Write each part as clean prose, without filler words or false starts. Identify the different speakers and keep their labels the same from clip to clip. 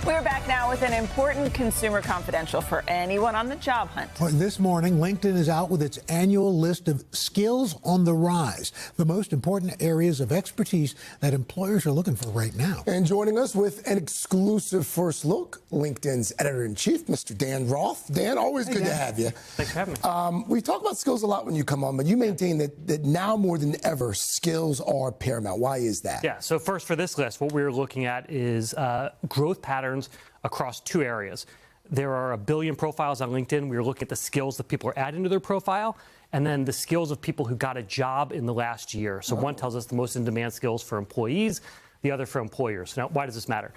Speaker 1: We're back now with an important consumer confidential for anyone on the job hunt.
Speaker 2: Well, this morning, LinkedIn is out with its annual list of skills on the rise, the most important areas of expertise that employers are looking for right now.
Speaker 3: And joining us with an exclusive first look, LinkedIn's editor-in-chief, Mr. Dan Roth. Dan, always good to have you.
Speaker 4: Thanks for having me.
Speaker 3: We talk about skills a lot when you come on, but you maintain that now more than ever, skills are paramount. Why is that?
Speaker 4: Yeah, so first for this list, what we're looking at is growth patterns across two areas. There are 1 billion profiles on LinkedIn. We're looking at the skills that people are adding to their profile, and then the skills of people who got a job in the last year. So one tells us the most in-demand skills for employees, the other for employers. Now, why does this matter?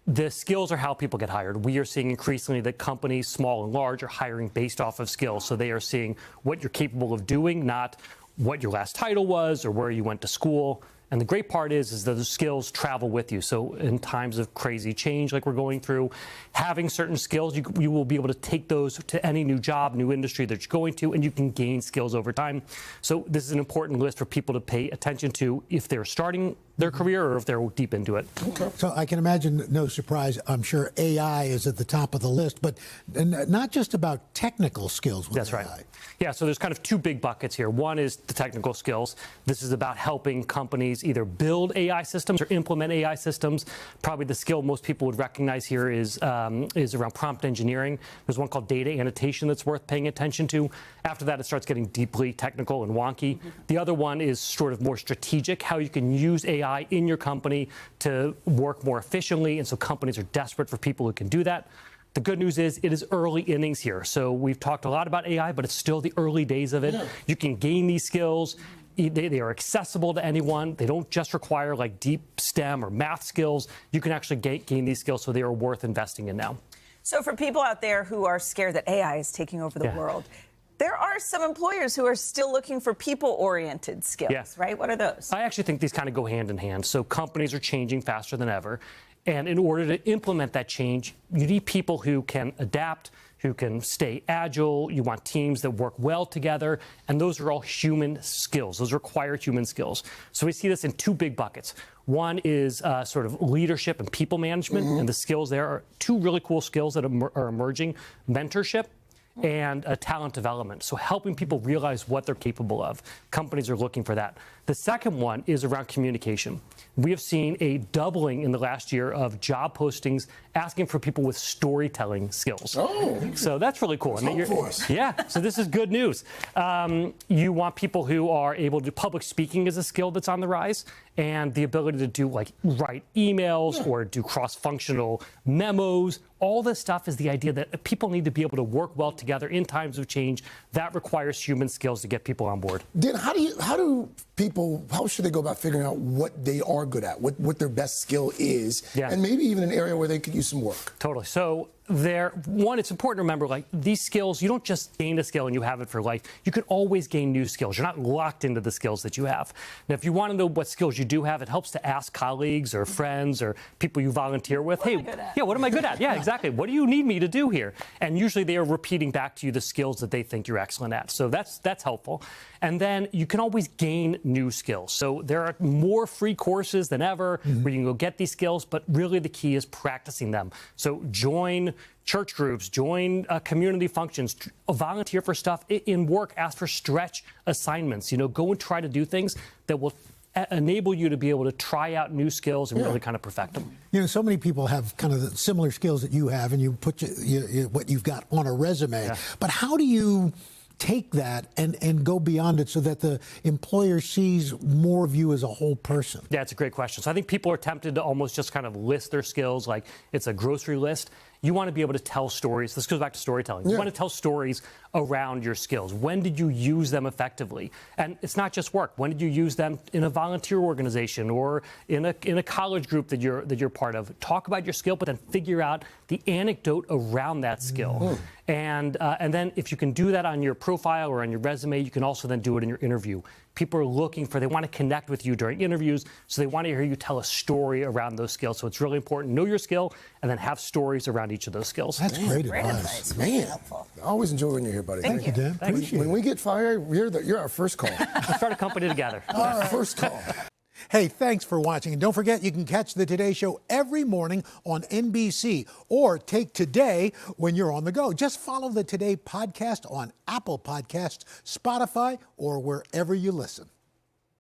Speaker 4: The skills are how people get hired. We are seeing increasingly that companies, small and large, are hiring based off of skills. So they are seeing what you're capable of doing, not what your last title was or where you went to school. And the great part is that the skills travel with you. So in times of crazy change like we're going through, having certain skills, you will be able to take those to any new job, new industry that you're going to, and you can gain skills over time. So this is an important list for people to pay attention to if they're starting their career or if they're deep into it.
Speaker 2: Okay. So I can imagine, no surprise, I'm sure AI is at the top of the list, but not just about technical skills with
Speaker 4: That's
Speaker 2: AI.
Speaker 4: right. Yeah, so there's kind of two big buckets here. One is the technical skills. This is about helping companies either build AI systems or implement AI systems. Probably the skill most people would recognize here is around prompt engineering. There's one called data annotation that's worth paying attention to. After that, it starts getting deeply technical and wonky. The other one is sort of more strategic, how you can use AI in your company to work more efficiently, and so companies are desperate for people who can do that. The good news is it is early innings here. So we've talked a lot about AI, but it's still the early days of it. Yeah. You can gain these skills. They are accessible to anyone. They don't just require like deep STEM or math skills. You can actually gain these skills, so they are worth investing in now.
Speaker 1: So for people out there who are scared that AI is taking over the world, there are some employers who are still looking for people-oriented skills, right? What are those?
Speaker 4: I actually think these kind of go hand in hand. So companies are changing faster than ever. And in order to implement that change, you need people who can adapt, who can stay agile. You want teams that work well together. And those are all human skills. Those require human skills. So we see this in two big buckets. One is sort of leadership and people management. And the skills there are two really cool skills that are emerging: mentorship and talent development. So helping people realize what they're capable of. Companies are looking for that. The second one is around communication. We have seen a doubling in the last year of job postings asking for people with storytelling skills. Oh, so that's really cool. Yeah, so this is good news. You want people who are able to, public speaking is a skill that's on the rise, and the ability to do like write emails or do cross-functional memos. All this stuff is the idea that people need to be able to work well together in times of change. That requires human skills to get people on board.
Speaker 3: Dan, how should they go about figuring out what they are good at, what their best skill is, and maybe even an area where they could use some work?
Speaker 4: Totally. So it's important to remember, like, these skills, you don't just gain a skill and you have it for life. You can always gain new skills. You're not locked into the skills that you have. Now, if you want to know what skills you do have, it helps to ask colleagues or friends or people you volunteer with. Hey, what am I good at? Yeah, exactly. What do you need me to do here? And usually they are repeating back to you the skills that they think you're excellent at. So that's helpful. And then you can always gain new skills. So there are more free courses than ever where you can go get these skills, but really the key is practicing them. So join church groups, join community functions, volunteer for stuff in work, ask for stretch assignments, go and try to do things that will enable you to be able to try out new skills and really kind of perfect them.
Speaker 2: So many people have kind of the similar skills that you have, and you put what you've got on a resume. Yeah. But how do you take that and go beyond it so that the employer sees more of you as a whole person?
Speaker 4: Yeah, it's a great question. So I think people are tempted to almost just kind of list their skills like it's a grocery list. You want to be able to tell stories. This goes back to storytelling. You want to tell stories around your skills. When did you use them effectively? And it's not just work. When did you use them in a volunteer organization or in a college group that you're part of? Talk about your skill, but then figure out the anecdote around that skill. And then if you can do that on your profile or on your resume, you can also then do it in your interview. People are they want to connect with you during interviews, so they want to hear you tell a story around those skills. So it's really important. Know your skill and then have stories around each of those skills.
Speaker 2: That's great advice.
Speaker 3: Man, I always enjoy when you're here, buddy.
Speaker 1: Thank you.
Speaker 2: Dan.
Speaker 3: When we get fired, you're our first call.
Speaker 4: We'll start a company together.
Speaker 3: Our first call.
Speaker 2: Hey, thanks for watching. And don't forget, you can catch the Today Show every morning on NBC or take Today when you're on the go. Just follow the Today podcast on Apple Podcasts, Spotify, or wherever you listen.